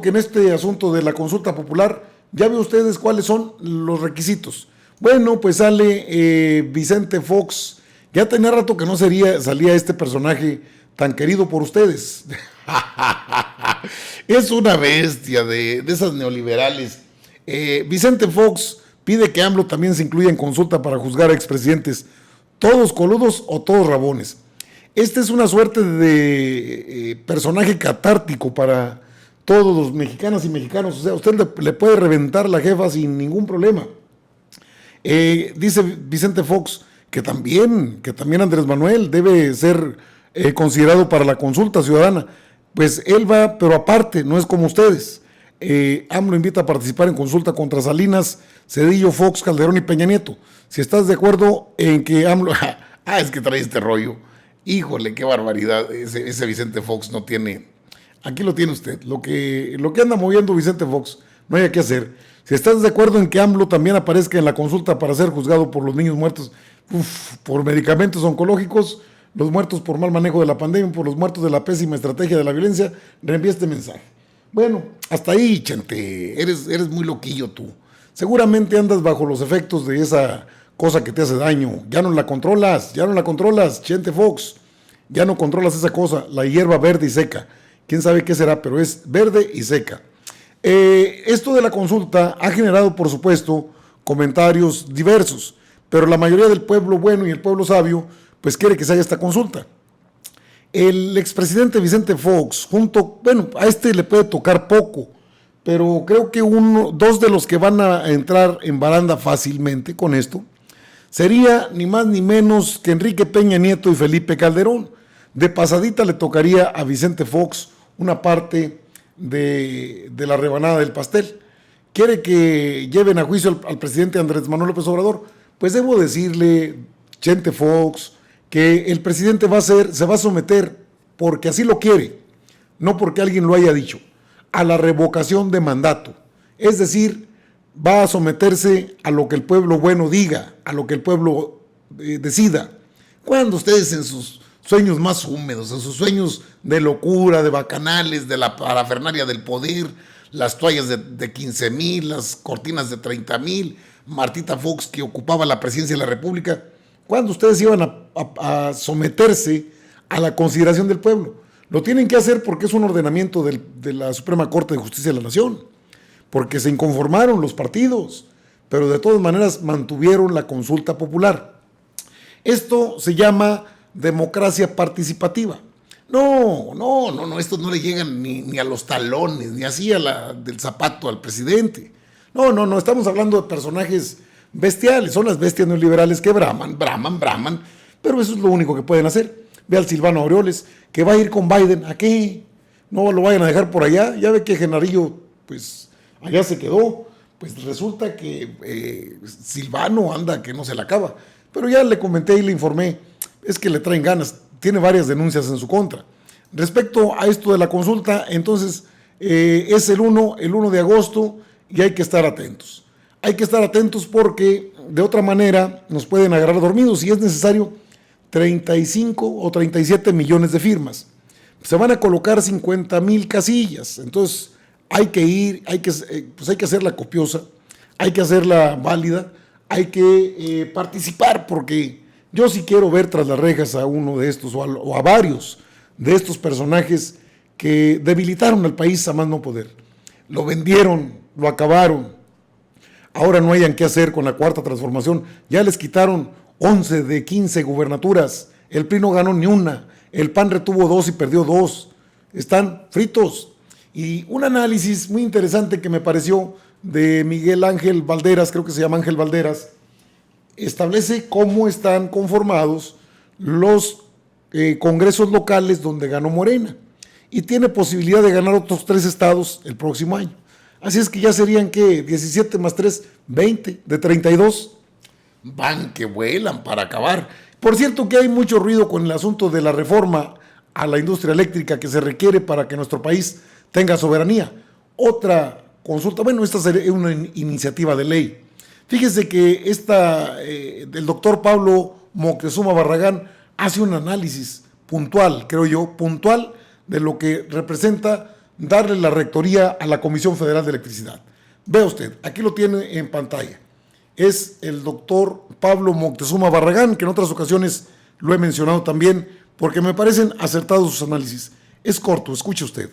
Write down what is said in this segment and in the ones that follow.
que en este asunto de la consulta popular, ya ve ustedes cuáles son los requisitos. Bueno, pues sale Vicente Fox. Ya tenía rato que no salía este personaje tan querido por ustedes. Es una bestia de esas neoliberales. Vicente Fox pide que AMLO también se incluya en consulta para juzgar a expresidentes, todos coludos o todos rabones. Este es una suerte de personaje catártico para todos los mexicanas y mexicanos. O sea, usted le puede reventar la jefa sin ningún problema. Dice Vicente Fox que también Andrés Manuel debe ser considerado para la consulta ciudadana. Pues él va, pero aparte, no es como ustedes. AMLO invita a participar en consulta contra Salinas, Cedillo, Fox, Calderón y Peña Nieto. Si estás de acuerdo en que AMLO... es que trae este rollo. Híjole, qué barbaridad. Ese Vicente Fox no tiene... Aquí lo tiene usted. Lo que anda moviendo Vicente Fox, no hay que hacer. Si estás de acuerdo en que AMLO también aparezca en la consulta para ser juzgado por los niños muertos por medicamentos oncológicos, los muertos por mal manejo de la pandemia, por los muertos de la pésima estrategia de la violencia, reenvía este mensaje. Bueno, hasta ahí, Chente. Eres muy loquillo tú. Seguramente andas bajo los efectos de esa cosa que te hace daño. Ya no la controlas, Chente Fox. Ya no controlas esa cosa, la hierba verde y seca. Quién sabe qué será, pero es verde y seca. Esto de la consulta ha generado, por supuesto, comentarios diversos, pero la mayoría del pueblo bueno y el pueblo sabio, pues quiere que se haga esta consulta. El expresidente Vicente Fox, a este le puede tocar poco, pero creo que dos de los que van a entrar en baranda fácilmente con esto, sería ni más ni menos que Enrique Peña Nieto y Felipe Calderón. De pasadita le tocaría a Vicente Fox una parte de la rebanada del pastel. ¿Quiere que lleven a juicio al presidente Andrés Manuel López Obrador? Pues debo decirle, Chente Fox, que el presidente se va a someter, porque así lo quiere, no porque alguien lo haya dicho, a la revocación de mandato. Es decir, va a someterse a lo que el pueblo bueno diga, a lo que el pueblo decida. Cuando ustedes en sus sueños más húmedos, en sus sueños de locura, de bacanales, de la parafernalia del poder, las toallas de 15,000, las cortinas de 30,000, Martita Fox que ocupaba la presidencia de la República, cuando ustedes iban a someterse a la consideración del pueblo. Lo tienen que hacer porque es un ordenamiento de la Suprema Corte de Justicia de la Nación, porque se inconformaron los partidos, pero de todas maneras mantuvieron la consulta popular. Esto se llama democracia participativa. No, estos no le llegan ni a los talones, ni así del zapato al presidente. No, estamos hablando de personajes bestiales, son las bestias neoliberales que braman, pero eso es lo único que pueden hacer. Ve al Silvano Aureoles, que va a ir con Biden, ¿a qué? No lo vayan a dejar por allá, ya ve que Genarillo, pues, allá se quedó, pues resulta que Silvano anda que no se la acaba, pero ya le comenté y le informé, es que le traen ganas, tiene varias denuncias en su contra. Respecto a esto de la consulta, entonces, es el 1 de agosto y hay que estar atentos. Hay que estar atentos porque de otra manera nos pueden agarrar dormidos y es necesario 35 o 37 millones de firmas. Se van a colocar 50,000 casillas, entonces hay que ir, hay que hacerla copiosa, hay que hacerla válida, hay que participar, porque yo sí quiero ver tras las rejas a uno de estos o a varios de estos personajes que debilitaron al país a más no poder. Lo vendieron, lo acabaron. Ahora no hayan qué hacer con la cuarta transformación. Ya les quitaron 11 de 15 gubernaturas. El PRI no ganó ni una. El PAN retuvo 2 y perdió 2. Están fritos. Y un análisis muy interesante que me pareció de Miguel Ángel Valderas, creo que se llama Ángel Valderas, establece cómo están conformados los congresos locales donde ganó Morena. Y tiene posibilidad de ganar otros 3 estados el próximo año. Así es que ya serían, ¿qué? 17 más 3, 20, de 32. Van que vuelan para acabar. Por cierto que hay mucho ruido con el asunto de la reforma a la industria eléctrica que se requiere para que nuestro país tenga soberanía. Otra consulta, esta sería una iniciativa de ley. Fíjese que el doctor Pablo Moctezuma Barragán hace un análisis puntual, creo yo, de lo que representa darle la rectoría a la Comisión Federal de Electricidad. Vea usted, aquí lo tiene en pantalla. Es el doctor Pablo Moctezuma Barragán, que en otras ocasiones lo he mencionado también, porque me parecen acertados sus análisis. Es corto, escuche usted.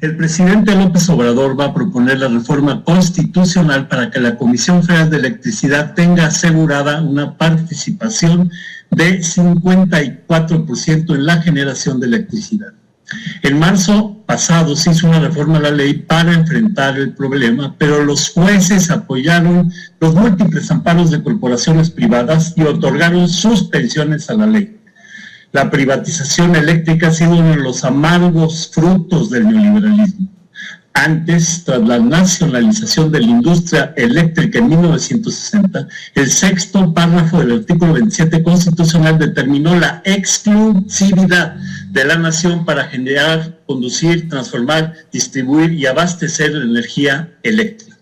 El presidente López Obrador va a proponer la reforma constitucional para que la Comisión Federal de Electricidad tenga asegurada una participación de 54% en la generación de electricidad. En marzo pasado se hizo una reforma a la ley para enfrentar el problema, pero los jueces apoyaron los múltiples amparos de corporaciones privadas y otorgaron suspensiones a la ley. La privatización eléctrica ha sido uno de los amargos frutos del neoliberalismo. Antes, tras la nacionalización de la industria eléctrica en 1960, el sexto párrafo del artículo 27 constitucional determinó la exclusividad de la nación para generar, conducir, transformar, distribuir y abastecer la energía eléctrica.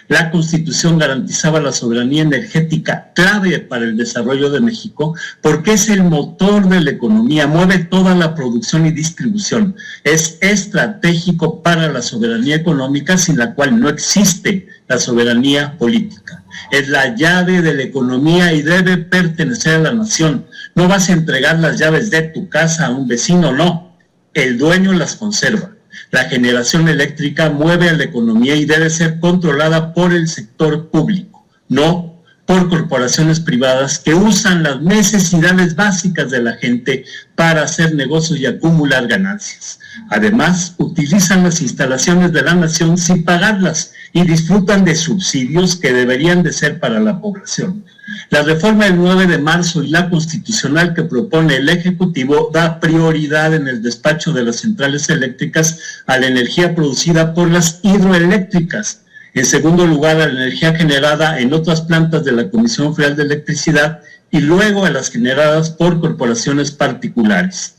La Constitución garantizaba la soberanía energética clave para el desarrollo de México porque es el motor de la economía, mueve toda la producción y distribución. Es estratégico para la soberanía económica, sin la cual no existe la soberanía política. Es la llave de la economía y debe pertenecer a la nación. No vas a entregar las llaves de tu casa a un vecino, no. El dueño las conserva. La generación eléctrica mueve a la economía y debe ser controlada por el sector público, no por corporaciones privadas que usan las necesidades básicas de la gente para hacer negocios y acumular ganancias. Además, utilizan las instalaciones de la nación sin pagarlas y disfrutan de subsidios que deberían de ser para la población. La reforma del 9 de marzo y la constitucional que propone el Ejecutivo da prioridad en el despacho de las centrales eléctricas a la energía producida por las hidroeléctricas. En segundo lugar, a la energía generada en otras plantas de la Comisión Federal de Electricidad y luego a las generadas por corporaciones particulares.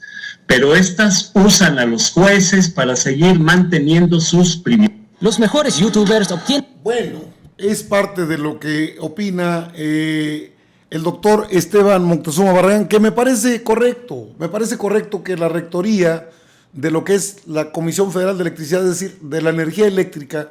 Pero estas usan a los jueces para seguir manteniendo sus privilegios. Los mejores youtubers obtienen... Bueno, es parte de lo que opina el doctor Esteban Moctezuma Barragán, que me parece correcto que la rectoría de lo que es la Comisión Federal de Electricidad, es decir, de la energía eléctrica,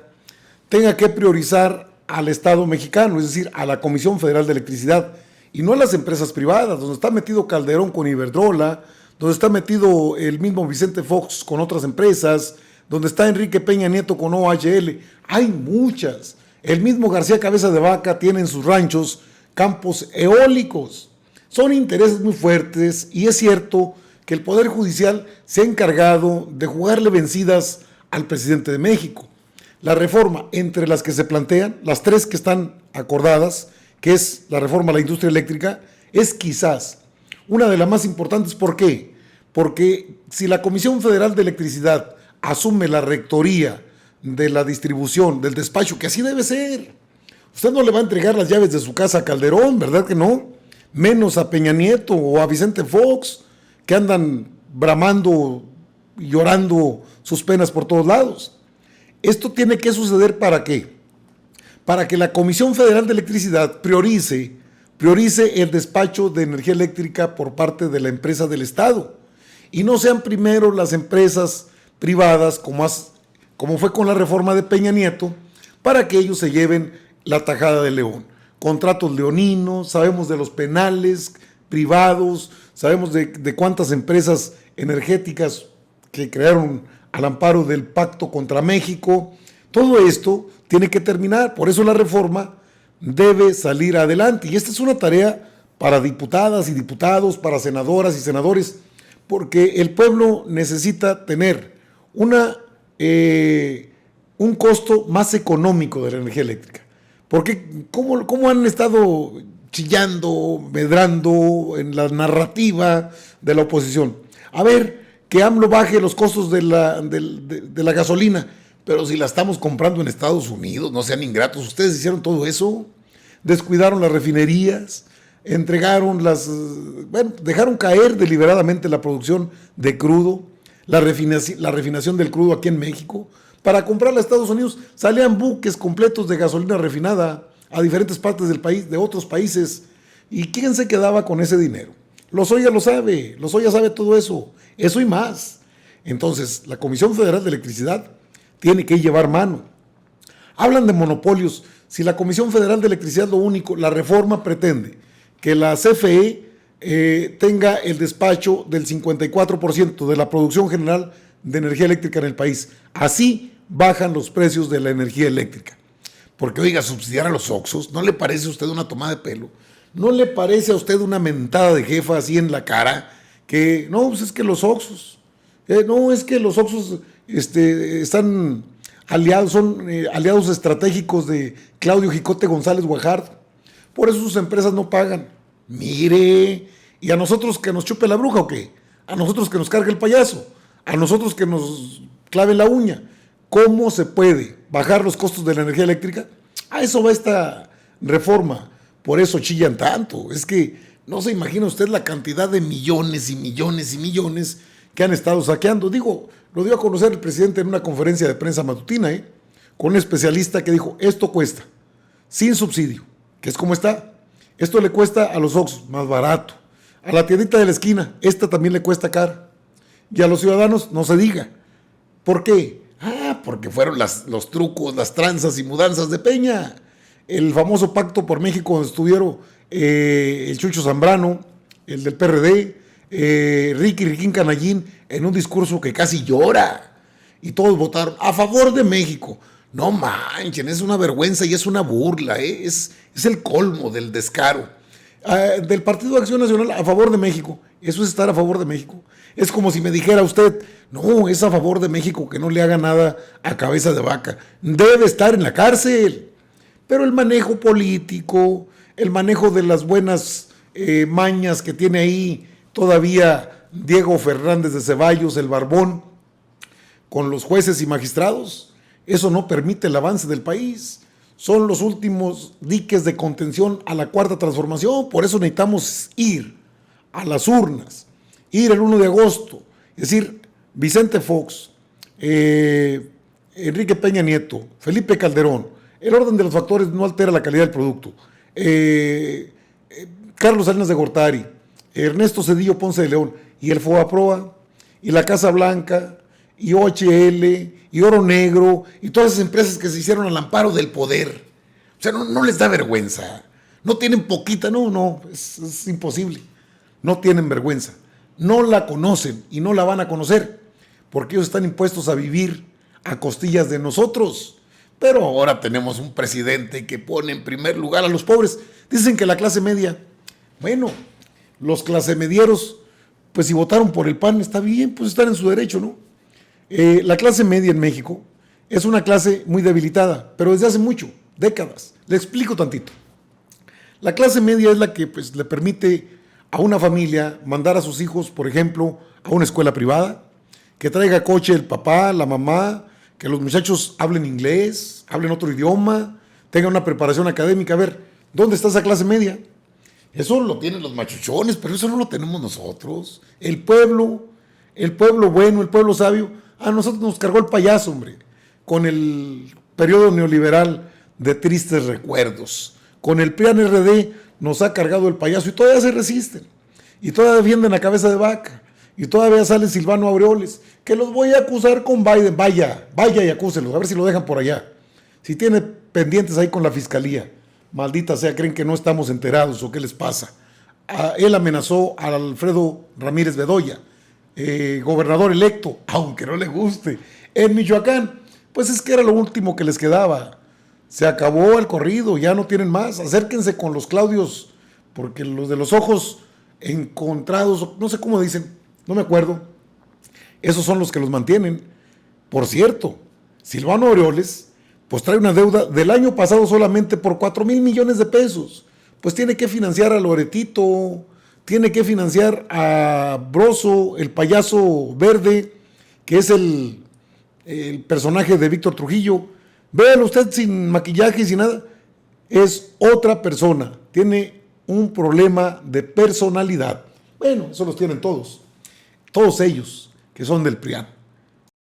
tenga que priorizar al Estado mexicano, es decir, a la Comisión Federal de Electricidad, y no a las empresas privadas, donde está metido Calderón con Iberdrola, donde está metido el mismo Vicente Fox con otras empresas, donde está Enrique Peña Nieto con OHL. Hay muchas. El mismo García Cabeza de Vaca tiene en sus ranchos campos eólicos. Son intereses muy fuertes y es cierto que el Poder Judicial se ha encargado de jugarle vencidas al presidente de México. La reforma, entre las que se plantean, las tres que están acordadas, que es la reforma a la industria eléctrica, es quizás una de las más importantes. ¿Por qué? Porque si la Comisión Federal de Electricidad asume la rectoría de la distribución, del despacho, que así debe ser, usted no le va a entregar las llaves de su casa a Calderón, ¿verdad que no? Menos a Peña Nieto o a Vicente Fox, que andan bramando y llorando sus penas por todos lados. Esto tiene que suceder ¿para qué? Para que la Comisión Federal de Electricidad priorice el despacho de energía eléctrica por parte de la empresa del Estado y no sean primero las empresas privadas como fue con la reforma de Peña Nieto, para que ellos se lleven la tajada de león. Contratos leoninos, sabemos de los penales privados, sabemos de cuántas empresas energéticas que crearon al amparo del pacto contra México. Todo esto tiene que terminar, por eso la reforma debe salir adelante. Y esta es una tarea para diputadas y diputados, para senadoras y senadores, porque el pueblo necesita tener un costo más económico de la energía eléctrica. Porque ¿cómo han estado chillando, medrando en la narrativa de la oposición? A ver, que AMLO baje los costos de la gasolina, pero si la estamos comprando en Estados Unidos, no sean ingratos, ustedes hicieron todo eso, descuidaron las refinerías, dejaron caer deliberadamente la producción de crudo, la refinación del crudo aquí en México. Para comprarla a Estados Unidos salían buques completos de gasolina refinada a diferentes partes del país, de otros países. ¿Y quién se quedaba con ese dinero? Lozoya lo sabe, Lozoya sabe todo eso y más. Entonces, la Comisión Federal de Electricidad tiene que llevar mano. Hablan de monopolios. Si la Comisión Federal de Electricidad lo único, la reforma pretende que la CFE tenga el despacho del 54% de la producción general de energía eléctrica en el país. Así bajan los precios de la energía eléctrica. Porque, oiga, subsidiar a los Oxxos, ¿no le parece a usted una tomada de pelo? ¿No le parece a usted una mentada de jefa así en la cara? Que, no, pues es que los Oxxos, no, es que los Oxxos están aliados, son aliados estratégicos de Claudio Jicote González Guajardo. Por eso sus empresas no pagan. Mire, ¿y a nosotros que nos chupe la bruja o qué? ¿A nosotros que nos cargue el payaso? ¿A nosotros que nos clave la uña? ¿Cómo se puede bajar los costos de la energía eléctrica? A eso va esta reforma. Por eso chillan tanto. Es que no se imagina usted la cantidad de millones y millones y millones que han estado saqueando. Digo, lo dio a conocer el presidente en una conferencia de prensa matutina, con un especialista que dijo, esto cuesta, sin subsidio, que es como está. Esto le cuesta a los Oxxos, más barato. A la tiendita de la esquina, esta también le cuesta caro. Y a los ciudadanos, no se diga. ¿Por qué? Porque fueron los trucos, las tranzas y mudanzas de Peña. El famoso Pacto por México, donde estuvieron el Chucho Zambrano, el del PRD, Riquín Canallín, en un discurso que casi llora. Y todos votaron a favor de México. No manchen, es una vergüenza y es una burla, es el colmo del descaro. Del Partido de Acción Nacional a favor de México, eso es estar a favor de México. Es como si me dijera usted, no, es a favor de México que no le haga nada a Cabeza de Vaca. Debe estar en la cárcel. Pero el manejo político, el manejo de las buenas mañas que tiene ahí todavía Diego Fernández de Ceballos, el Barbón, con los jueces y magistrados, eso no permite el avance del país. Son los últimos diques de contención a la cuarta transformación. Por eso necesitamos ir a las urnas, ir el 1 de agosto, es decir, Vicente Fox, Enrique Peña Nieto, Felipe Calderón. El orden de los factores no altera la calidad del producto. Carlos Salinas de Gortari, Ernesto Zedillo Ponce de León, y el FOBAPROA, y la Casa Blanca, y OHL, y Oro Negro, y todas esas empresas que se hicieron al amparo del poder. O sea, no les da vergüenza. No tienen poquita, es imposible. No tienen vergüenza. No la conocen y no la van a conocer, porque ellos están impuestos a vivir a costillas de nosotros. Pero ahora tenemos un presidente que pone en primer lugar a los pobres. Dicen que la clase media, bueno, los clasemedieros, pues si votaron por el PAN, está bien, pues están en su derecho, ¿no? La clase media en México es una clase muy debilitada, pero desde hace mucho, décadas. Le explico tantito. La clase media es la que pues, le permite a una familia mandar a sus hijos, por ejemplo, a una escuela privada, que traiga coche el papá, la mamá, que los muchachos hablen inglés, hablen otro idioma, tengan una preparación académica. A ver, ¿dónde está esa clase media? Eso lo tienen los machuchones, pero eso no lo tenemos nosotros. El pueblo bueno, el pueblo sabio, a nosotros nos cargó el payaso, hombre, con el periodo neoliberal de tristes recuerdos. Con el PRI-RD nos ha cargado el payaso y todavía se resisten. Y todavía defienden a Cabeza de Vaca. Y todavía sale Silvano Aureoles, que los voy a acusar con Biden. Vaya y acúselos, a ver si lo dejan por allá. Si tiene pendientes ahí con la fiscalía, maldita sea, creen que no estamos enterados o qué les pasa. Él amenazó a Alfredo Ramírez Bedoya, gobernador electo, aunque no le guste, en Michoacán. Pues es que era lo último que les quedaba. Se acabó el corrido, ya no tienen más. Acérquense con los Claudios, porque los de los ojos encontrados, no sé cómo dicen, no me acuerdo, esos son los que los mantienen. Por cierto, Silvano Aureoles pues trae una deuda del año pasado solamente por 4,000 millones de pesos. Pues tiene que financiar a Loretito, tiene que financiar a Broso, el payaso verde, que es el personaje de Víctor Trujillo. Véalo usted sin maquillaje y sin nada. Es otra persona, tiene un problema de personalidad. Bueno, eso los tienen todos ellos que son del PRIAN.